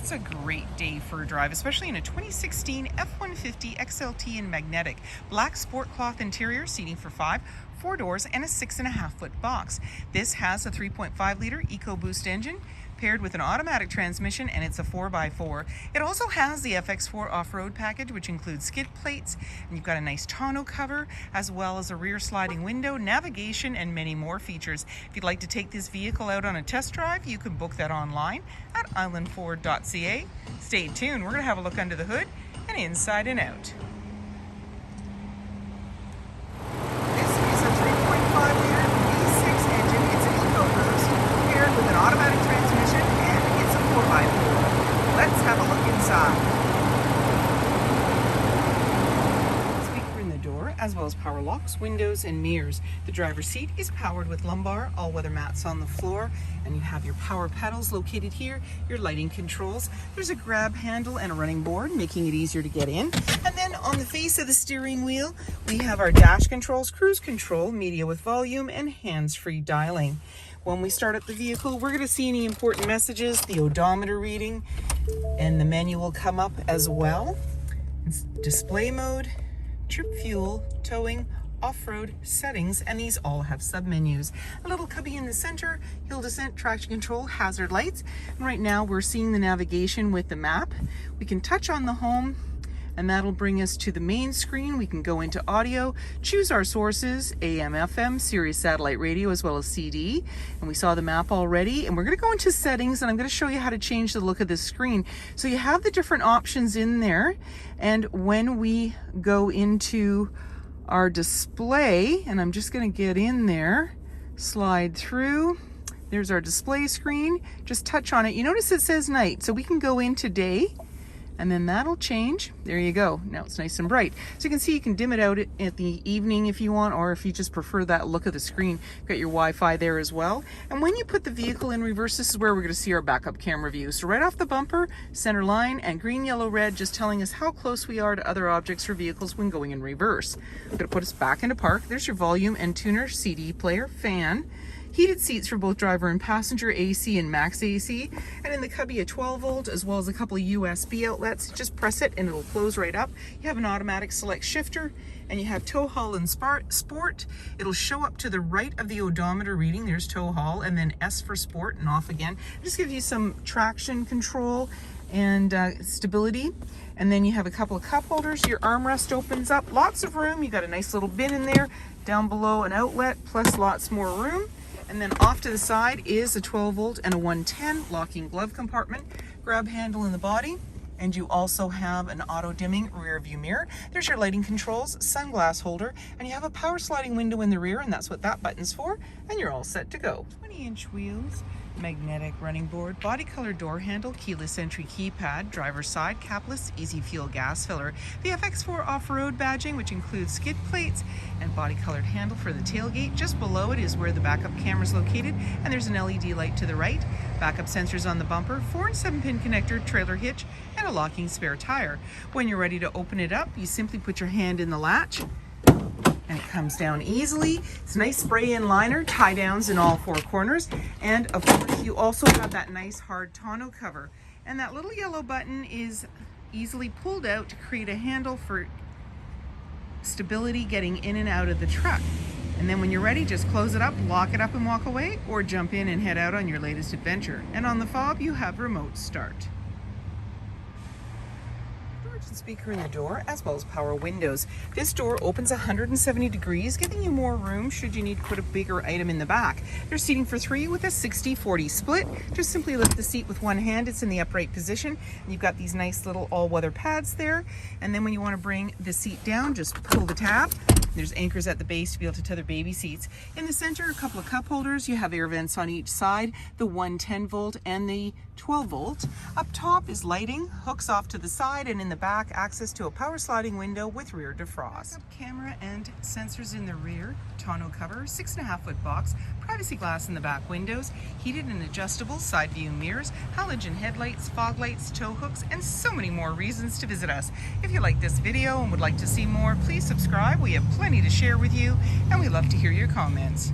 It's a great day for a drive, especially in a 2016 F-150 XLT in magnetic. Black sport cloth interior, seating for 5, 4 doors, and a 6.5-foot box. This has a 3.5-liter EcoBoost engine paired with an automatic transmission, and it's a 4x4. It also has the FX4 off-road package, which includes skid plates, and you've got a nice tonneau cover, as well as a rear sliding window, navigation, and many more features. If you'd like to take this vehicle out on a test drive, you can book that online at islandford.ca. Stay tuned, we're going to have a look under the hood and inside and out. This is a 3.5-liter V6 engine. It's an EcoBoost paired with an automatic transmission, and it's a 4x4. Let's have a look inside. Speaker in the door, as well as power locks, windows, and mirrors. The driver's seat is powered with lumbar, all-weather mats on the floor, and you have your power pedals located here, your lighting controls. There's a grab handle and a running board, making it easier to get in. And then on the face of the steering wheel, we have our dash controls, cruise control, media with volume, and hands-free dialing. When we start up the vehicle, we're going to see any important messages, the odometer reading, and the menu will come up as well. It's display mode, trip fuel, towing, off-road, settings, and these all have sub-menus. A little cubby in the center, hill descent, traction control, hazard lights. And right now we're seeing the navigation with the map. We can touch on the home, and that'll bring us to the main screen. We can go into audio, choose our sources, AM, FM, Sirius satellite radio, as well as CD. And we saw the map already, and we're gonna go into settings, and I'm gonna show you how to change the look of the screen. So you have the different options in there, and when we go into our display, and I'm just gonna get in there, slide through, there's our display screen, just touch on it. You notice it says night, so we can go into day, and then that'll change. There you go. Now it's nice and bright. So you can see you can dim it out at the evening if you want, or if you just prefer that look of the screen. You've got your Wi-Fi there as well. And when you put the vehicle in reverse, this is where we're going to see our backup camera view. So right off the bumper, center line, and green, yellow, red, just telling us how close we are to other objects or vehicles when going in reverse. I'm going to put us back into park. There's your volume and tuner, CD player, fan. Heated seats for both driver and passenger, AC and max AC, and in the cubby a 12-volt as well as a couple of USB outlets. Just press it and it'll close right up. You have an automatic select shifter, and you have tow haul and sport. It'll show up to the right of the odometer reading. There's tow haul, and then S for sport, and off again. It just gives you some traction control and stability. And then you have a couple of cup holders. Your armrest opens up, lots of room. You got a nice little bin in there. Down below an outlet, plus lots more room. And then off to the side is a 12-volt and a 110 locking glove compartment, grab handle in the body, and you also have an auto-dimming rear view mirror. There's your lighting controls, sunglass holder, and you have a power sliding window in the rear, and that's what that button's for, and you're all set to go. 20-inch wheels, magnetic running board, body color door handle, keyless entry keypad, driver's side, capless, easy fuel gas filler, the FX4 off-road badging, which includes skid plates, and body colored handle for the tailgate. Just below it is where the backup camera is located, and there's an LED light to the right, backup sensors on the bumper, 4 and 7-pin connector, trailer hitch, and a locking spare tire. When you're ready to open it up, you simply put your hand in the latch, and it comes down easily. It's a nice spray-in liner, tie downs in all 4 corners, and of course you also have that nice hard tonneau cover. And that little yellow button is easily pulled out to create a handle for stability getting in and out of the truck. And then when you're ready, just close it up, lock it up, and walk away, or jump in and head out on your latest adventure. And on the fob, you have remote start. Speaker in the door, as well as power windows. This door opens 170 degrees, giving you more room should you need to put a bigger item in the back. There's seating for 3 with a 60-40 split. Just simply lift the seat with one hand. It's in the upright position. And you've got these nice little all-weather pads there. And then when you want to bring the seat down, just pull the tab. There's anchors at the base to be able to tether baby seats. In the center, a couple of cup holders. You have air vents on each side, the 110-volt and the 12-volt. Up top is lighting, hooks off to the side, and in the back, access to a power sliding window with rear defrost. Backup camera and sensors in the rear, tonneau cover, 6.5-foot box, privacy glass in the back windows, heated and adjustable side view mirrors, halogen headlights, fog lights, tow hooks, and so many more reasons to visit us. If you like this video and would like to see more, please subscribe. We have plenty to share with you, and we love to hear your comments.